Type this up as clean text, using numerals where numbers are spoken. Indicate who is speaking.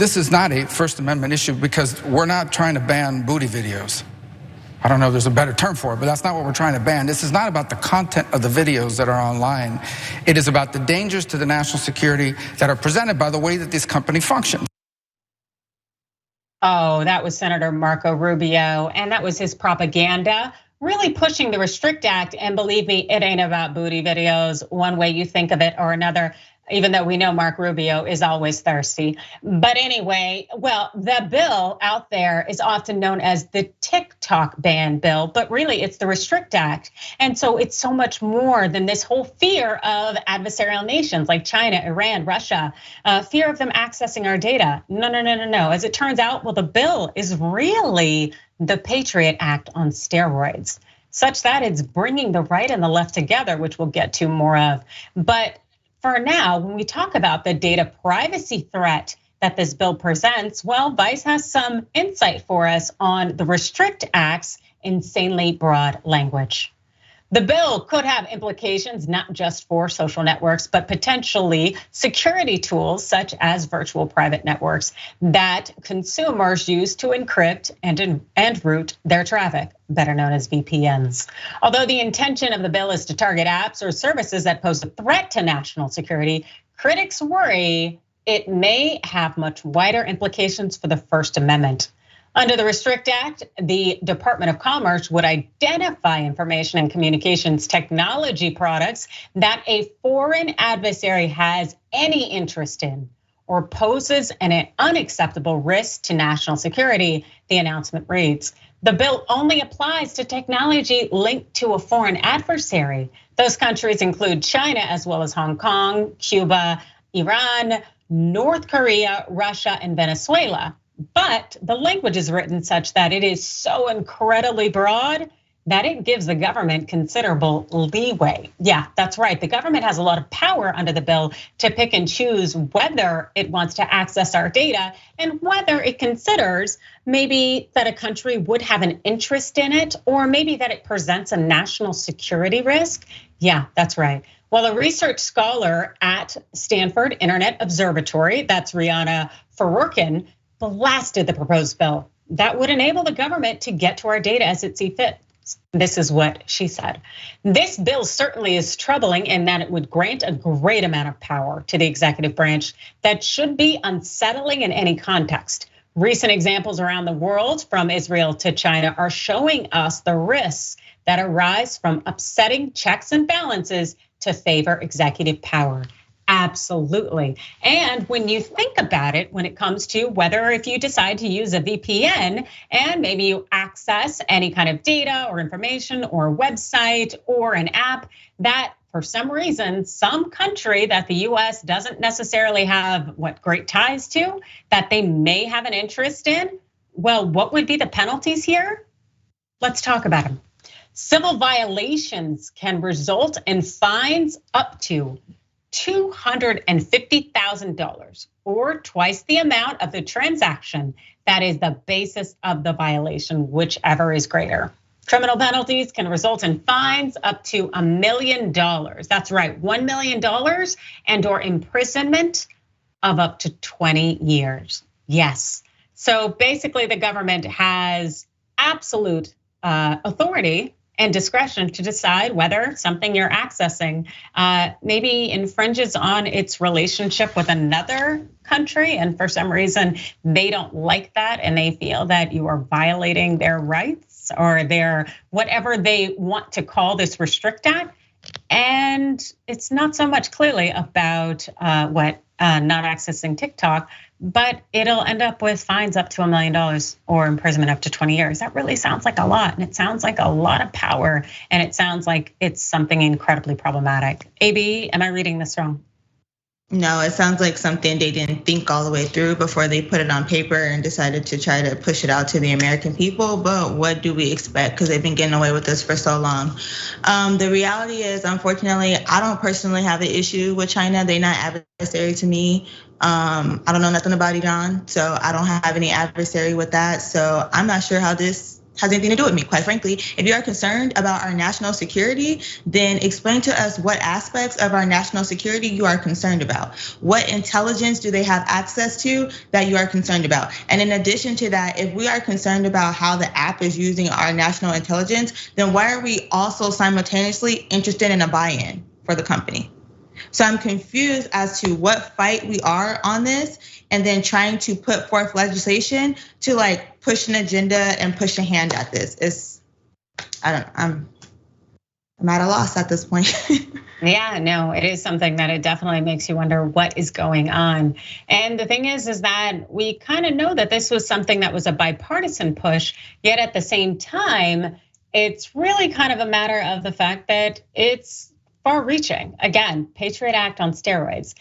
Speaker 1: This is not a First Amendment issue because we're not trying to ban booty videos. I don't know if there's a better term for it, but that's not what we're trying to ban. This is not about the content of the videos that are online. It is about the dangers to the national security that are presented by the way that this company functions.
Speaker 2: Oh, that was Senator Marco Rubio, and that was his propaganda, really pushing the Restrict Act. And believe me, it ain't about booty videos one way you think of it or another, even though we know Mark Rubio is always thirsty. But anyway, well, the bill out there is often known as the TikTok ban bill, but really it's the Restrict Act. And so it's so much more than this whole fear of adversarial nations like China, Iran, Russia, fear of them accessing our data. No. As it turns out, well, the bill is really the Patriot Act on steroids, such that it's bringing the right and the left together, which we'll get to more of. But for now, when we talk about the data privacy threat that this bill presents, well, Vice has some insight for us on the Restrict Act's insanely broad language. The bill could have implications not just for social networks, but potentially security tools such as virtual private networks that consumers use to encrypt and route their traffic, better known as VPNs. Although the intention of the bill is to target apps or services that pose a threat to national security, critics worry it may have much wider implications for the First Amendment. Under the Restrict Act, the Department of Commerce would identify information and communications technology products that a foreign adversary has any interest in or poses an unacceptable risk to national security, the announcement reads. The bill only applies to technology linked to a foreign adversary. Those countries include China, as well as Hong Kong, Cuba, Iran, North Korea, Russia, and Venezuela. But the language is written such that it is so incredibly broad that it gives the government considerable leeway. Yeah, that's right. The government has a lot of power under the bill to pick and choose whether it wants to access our data and whether it considers maybe that a country would have an interest in it, or maybe that it presents a national security risk. Yeah, that's right. Well, a research scholar at Stanford Internet Observatory, that's Rihanna Farworkin, blasted the proposed bill that would enable the government to get to our data as it sees fit. This is what she said. This bill certainly is troubling in that it would grant a great amount of power to the executive branch that should be unsettling in any context. Recent examples around the world, from Israel to China, are showing us the risks that arise from upsetting checks and balances to favor executive power. Absolutely. And when you think about it, when it comes to whether if you decide to use a VPN and maybe you access any kind of data or information or website or an app that for some reason, some country that the US doesn't necessarily have great ties to, that they may have an interest in, well, what would be the penalties here? Let's talk about them. Civil violations can result in fines up to $250,000 or twice the amount of the transaction that is the basis of the violation, whichever is greater. Criminal penalties can result in fines up to $1 million. That's right, $1 million and or imprisonment of up to 20 years. Yes, so basically the government has absolute authority and discretion to decide whether something you're accessing maybe infringes on its relationship with another country. And for some reason, they don't like that and they feel that you are violating their rights or their whatever they want to call this Restrict Act. And it's not so much clearly about what not accessing TikTok, but it'll end up with fines up to $1 million or imprisonment up to 20 years. That really sounds like a lot, and it sounds like a lot of power, and it sounds like it's something incredibly problematic. AB, am I reading this wrong?
Speaker 3: No, it sounds like something they didn't think all the way through before they put it on paper and decided to try to push it out to the American people. But what do we expect? Because they've been getting away with this for so long. The reality is, unfortunately, I don't personally have an issue with China. They're not adversary to me. I don't know nothing about Iran, so I don't have any adversary with that. So I'm not sure how this has anything to do with me, quite frankly. If you are concerned about our national security, then explain to us what aspects of our national security you are concerned about. What intelligence do they have access to that you are concerned about? And in addition to that, if we are concerned about how the app is using our national intelligence, then why are we also simultaneously interested in a buy-in for the company? So I'm confused as to what fight we are on this, and then trying to put forth legislation to like push an agenda and push a hand at this. I'm at a loss at this point.
Speaker 2: Yeah, no, it is something that it definitely makes you wonder what is going on. And the thing is that we kind of know that this was something that was a bipartisan push, yet at the same time, it's really kind of a matter of the fact that it's far reaching. Again, Patriot Act on steroids.